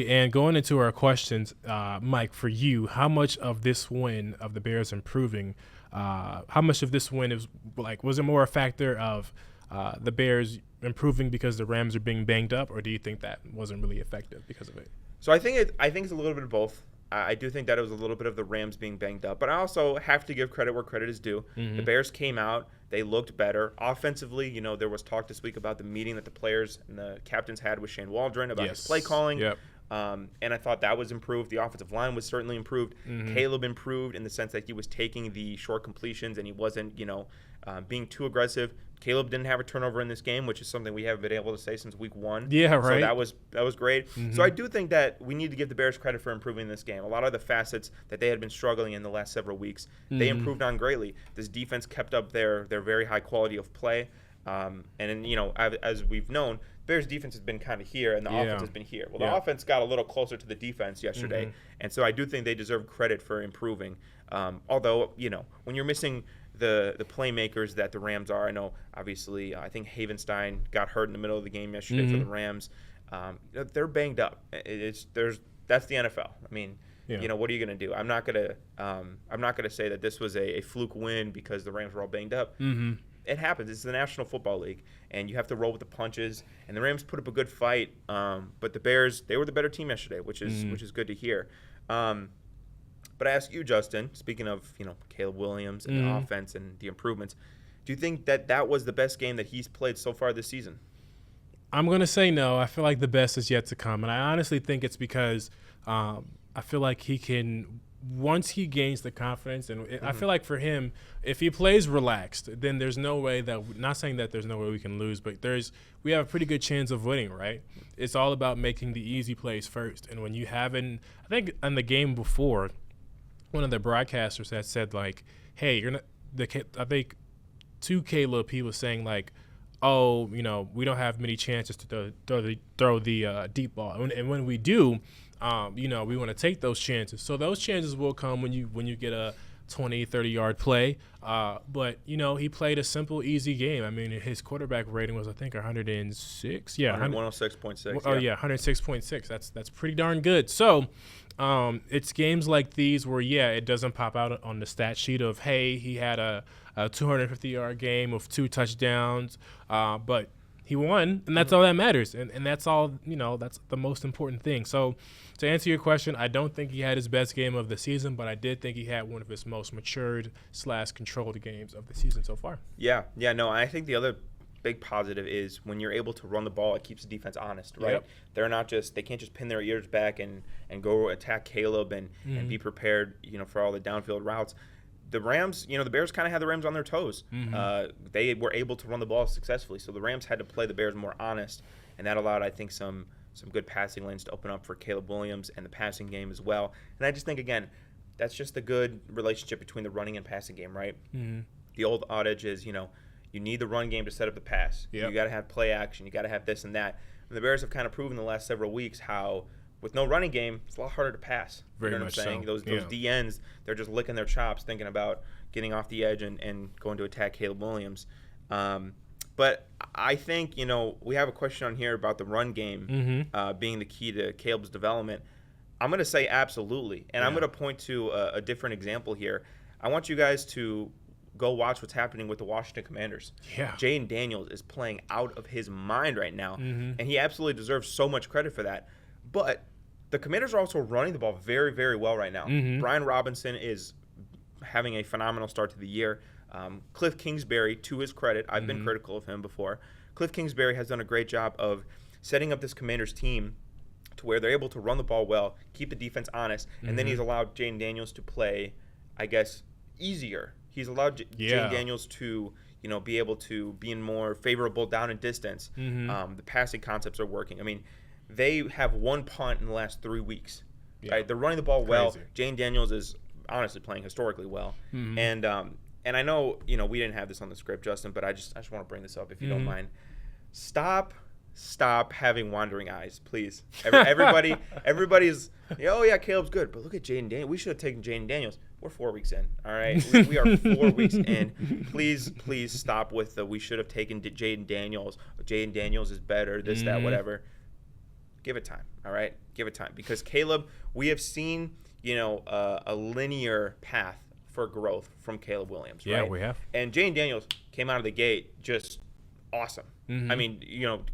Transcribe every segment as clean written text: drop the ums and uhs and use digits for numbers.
and going into our questions, Mike, for you, how much of this win of the Bears improving, how much of this win was it more a factor of the Bears improving because the Rams are being banged up, or do you think that wasn't really effective because of it? So I think it's a little bit of both. I do think that it was a little bit of the Rams being banged up, but I also have to give credit where credit is due. The Bears came out, they looked better offensively. There was talk this week about the meeting that the players and the captains had with Shane Waldron about his play calling. Yep. And I thought that was improved. The offensive line was certainly improved. Caleb improved in the sense that he was taking the short completions and he wasn't, being too aggressive. Caleb didn't have a turnover in this game, which is something we haven't been able to say since week 1. Yeah, right. So that was great. So I do think that we need to give the Bears credit for improving this game. A lot of the facets that they had been struggling in the last several weeks, they improved on greatly. This defense kept up their very high quality of play. As we've known, Bears defense has been kind of here and the offense has been here. Well, the offense got a little closer to the defense yesterday, and so I do think they deserve credit for improving. Although, when you're missing the playmakers that the Rams are, I know obviously I think Havenstein got hurt in the middle of the game yesterday for the Rams. They're banged up. That's the NFL. I mean, what are you going to do? I'm not going to say that this was a fluke win because the Rams were all banged up. It happens. It's the National Football League, and you have to roll with the punches. And the Rams put up a good fight, but the Bears, they were the better team yesterday, which is good to hear. But I ask you, Justin, speaking of Caleb Williams and the offense and the improvements, do you think that was the best game that he's played so far this season? I'm going to say no. I feel like the best is yet to come, and I honestly think it's because I feel like he can. Once he gains the confidence, and I feel like for him, if he plays relaxed, then there's no way that – not saying that there's no way we can lose, but we have a pretty good chance of winning, right? It's all about making the easy plays first. And when you haven't – I think in the game before, one of the broadcasters had said, like, hey, you're not – I think to Caleb, he was saying, like, oh, we don't have many chances to throw the deep ball. And when we do – we want to take those chances. So those chances will come when you get a 20, 30-yard play. But, he played a simple, easy game. I mean, his quarterback rating was, I think, 106. Yeah, 106.6. Oh, yeah, 106.6. That's pretty darn good. So it's games like these where, it doesn't pop out on the stat sheet of, hey, he had a 250-yard game with 2 touchdowns. But he won, and that's all that matters. And that's all, that's the most important thing. So to answer your question, I don't think he had his best game of the season, but I did think he had one of his most matured / controlled games of the season so far. Yeah, no, I think the other big positive is when you're able to run the ball, it keeps the defense honest, right? Yep. They can't just pin their ears back and go attack Caleb and be prepared, for all the downfield routes. The Rams, the Bears kind of had the Rams on their toes. They were able to run the ball successfully, so the Rams had to play the Bears more honest, and that allowed, I think, some good passing lanes to open up for Caleb Williams and the passing game as well. And I just think, again, that's just the good relationship between the running and passing game, right? The old adage is, you need the run game to set up the pass. Yep. You got to have play action. You got to have this and that. And the Bears have kind of proven the last several weeks how with no running game, it's a lot harder to pass. Very you know much what I'm saying? so. Those DNs, they're just licking their chops thinking about getting off the edge and going to attack Caleb Williams. But I think, we have a question on here about the run game being the key to Caleb's development. I'm going to say absolutely. And I'm going to point to a different example here. I want you guys to go watch what's happening with the Washington Commanders. Yeah. Jayden Daniels is playing out of his mind right now, and he absolutely deserves so much credit for that. But the Commanders are also running the ball very, very well right now. Brian Robinson is having a phenomenal start to the year. Cliff Kingsbury, to his credit, I've been critical of him before. Cliff Kingsbury has done a great job of setting up this Commanders team to where they're able to run the ball well, keep the defense honest, and then he's allowed Jayden Daniels to play, I guess, easier. He's allowed Jayden Daniels to, be able to be in more favorable down and distance. The passing concepts are working. I mean, they have 1 punt in the last 3 weeks. Yeah. Right? They're running the ball well. Jayden Daniels is honestly playing historically well. And I know, we didn't have this on the script, Justin, but I just want to bring this up if you don't mind. Stop having wandering eyes, please. Everybody's, oh yeah, Caleb's good, but look at Jayden Daniels. We should have taken Jayden Daniels. We're 4 weeks in, all right? We are 4 weeks in. Please stop with we should have taken Jayden Daniels. Jayden Daniels is better, that, whatever. Give it time. All right, give it time because Caleb, we have seen a linear path for growth from Caleb Williams. Yeah, right? we have. And Jayden Daniels came out of the gate just awesome. I mean,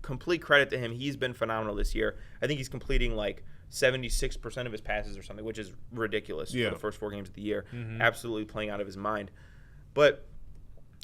complete credit to him. He's been phenomenal this year. I think he's completing like 76% of his passes or something, which is ridiculous for the first 4 games of the year. Absolutely playing out of his mind. But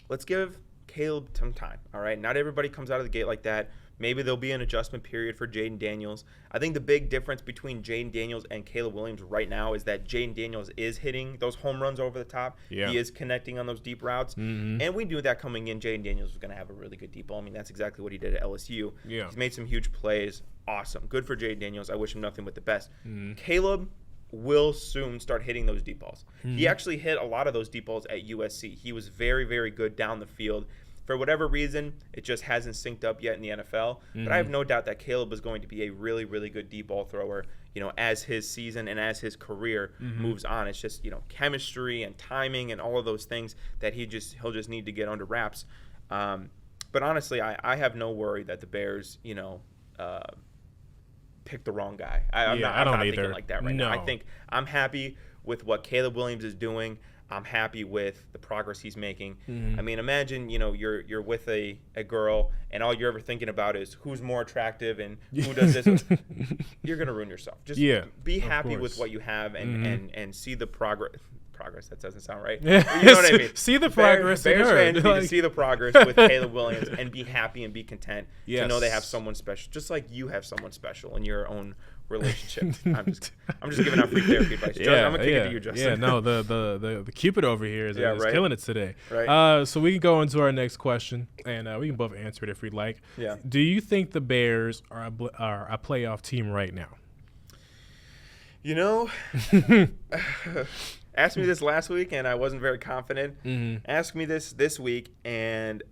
let's give Caleb some time, all right? Not everybody comes out of the gate like that. Maybe there'll be an adjustment period for Jayden Daniels. I think the big difference between Jayden Daniels and Caleb Williams right now is that Jayden Daniels is hitting those home runs over the top. Yeah. He is connecting on those deep routes. And we knew that coming in, Jayden Daniels was going to have a really good deep ball. I mean, that's exactly what he did at LSU. Yeah. He's made some huge plays. Awesome. Good for Jayden Daniels. I wish him nothing but the best. Caleb will soon start hitting those deep balls. He actually hit a lot of those deep balls at USC. He was very, very good down the field. For whatever reason, it just hasn't synced up yet in the NFL. But I have no doubt that Caleb is going to be a really, really good deep ball thrower, as his season and as his career moves on. It's just, chemistry and timing and all of those things that he'll just need to get under wraps. But honestly, I have no worry that the Bears, picked the wrong guy. I'm not thinking like that right now. I think I'm happy with what Caleb Williams is doing. I'm happy with the progress he's making. I mean, imagine, you're with a girl and all you're ever thinking about is who's more attractive and who does this. You're going to ruin yourself. Just be happy with what you have and see the progress. That doesn't sound right. You know what I mean? See the progress. Bears fans need to see the progress with Caleb Williams and be happy and be content to know they have someone special, just like you have someone special in your own relationship. I'm just giving out free therapy advice. I'm gonna kick it to you, Justin. Yeah, no, the Cupid over here is killing it today. Right. So we can go into our next question, and we can both answer it if we'd like. Yeah. Do you think the Bears are a playoff team right now? Asked me this last week, and I wasn't very confident. Asked me this week, and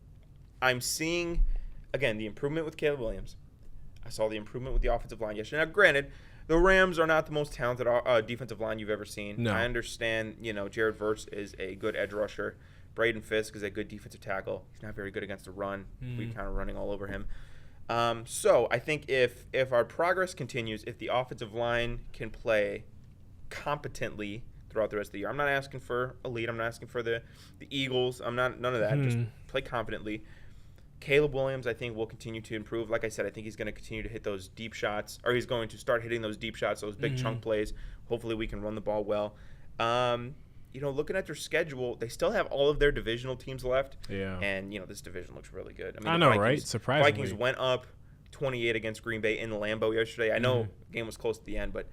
I'm seeing, again, the improvement with Caleb Williams. I saw the improvement with the offensive line yesterday. Now, granted, the Rams are not the most talented defensive line you've ever seen. No. I understand, Jared Verse is a good edge rusher. Braden Fisk is a good defensive tackle. He's not very good against the run. We kind of running all over him. So I think if our progress continues, if the offensive line can play competently throughout the rest of the year. I'm not asking for elite. I'm not asking for the Eagles. I'm not none of that. Just play confidently. Caleb Williams, I think, will continue to improve. Like I said, I think he's going to continue to hit those deep shots, or he's going to start hitting those deep shots, those big chunk plays. Hopefully we can run the ball well. Looking at their schedule, they still have all of their divisional teams left. Yeah. And, this division looks really good. I know, right? Surprisingly. Vikings went up 28 against Green Bay in Lambeau yesterday. I know the game was close at the end, but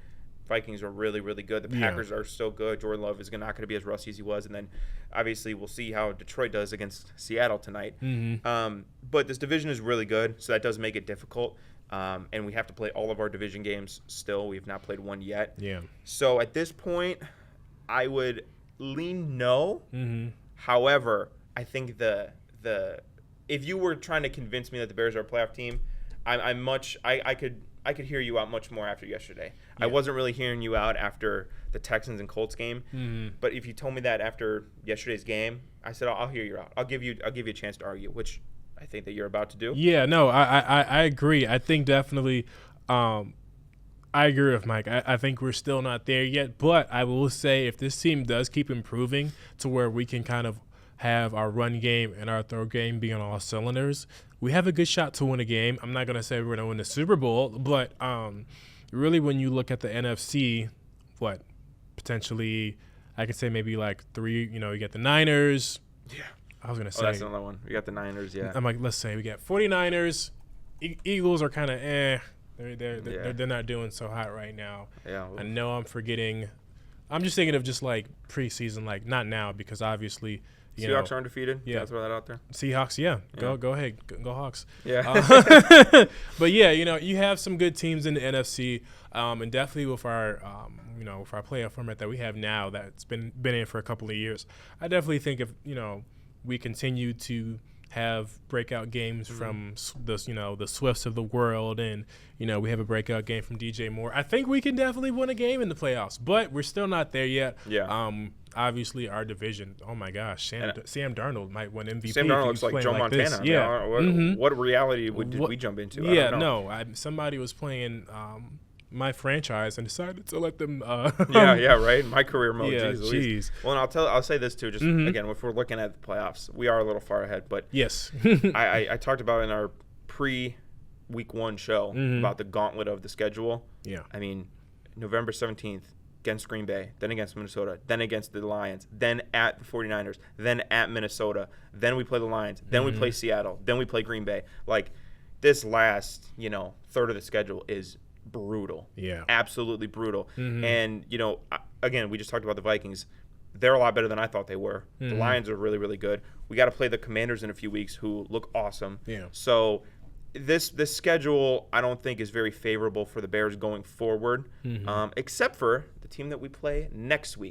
Vikings are really, really good. The Packers are so good. Jordan Love is not going to be as rusty as he was. And then, obviously, we'll see how Detroit does against Seattle tonight. But this division is really good, so that does make it difficult. And we have to play all of our division games still. We have not played one yet. Yeah. So, at this point, I would lean no. However, I think if you were trying to convince me that the Bears are a playoff team, I could hear you out much more after yesterday. Yeah. I wasn't really hearing you out after the Texans and Colts game. But if you told me that after yesterday's game, I said I'll hear you out. I'll give you a chance to argue, which I think that you're about to do. Yeah, no, I agree. I think definitely I agree with Mike. I think we're still not there yet, but I will say if this team does keep improving to where we can kind of have our run game and our throw game be on all cylinders, we have a good shot to win a game. I'm not going to say we're going to win the Super Bowl, but really when you look at the NFC, potentially I could say maybe like 3, you get the Niners. Yeah. I was going to say. That's another one. We got the Niners, yeah. I'm like, let's say we got 49ers. Eagles are kind of They're not doing so hot right now. Yeah. I know I'm forgetting. I'm just thinking of just like preseason, like not now because obviously – Seahawks are undefeated. Yeah, I'll throw that out there. Seahawks, go ahead, go Hawks. Yeah. But yeah, you have some good teams in the NFC, and definitely with our, with our playoff format that we have now that's been in for a couple of years. I definitely think if we continue to have breakout games from the Swifts of the world, and we have a breakout game from DJ Moore. I think we can definitely win a game in the playoffs, but we're still not there yet. Yeah. Obviously, our division. Oh my gosh, Sam Darnold might win MVP. Sam Darnold looks like Joe Montana. Yeah. What reality did we jump into? Yeah. Somebody was playing my franchise and decided to let them. Right. My career mode. Yeah. Jeez. Well, and I'll say this too. Just again, if we're looking at the playoffs, we are a little far ahead. But yes, I talked about in our pre-week 1 show about the gauntlet of the schedule. Yeah. I mean, November 17th. Against Green Bay, then against Minnesota, then against the Lions, then at the 49ers, then at Minnesota, then we play the Lions, then we play Seattle, then we play Green Bay. Like, this last, third of the schedule is brutal. Yeah. Absolutely brutal. And, again, we just talked about the Vikings. They're a lot better than I thought they were. The Lions are really, really good. We got to play the Commanders in a few weeks, who look awesome. Yeah. So this schedule, I don't think, is very favorable for the Bears going forward, except for the team that we play next week,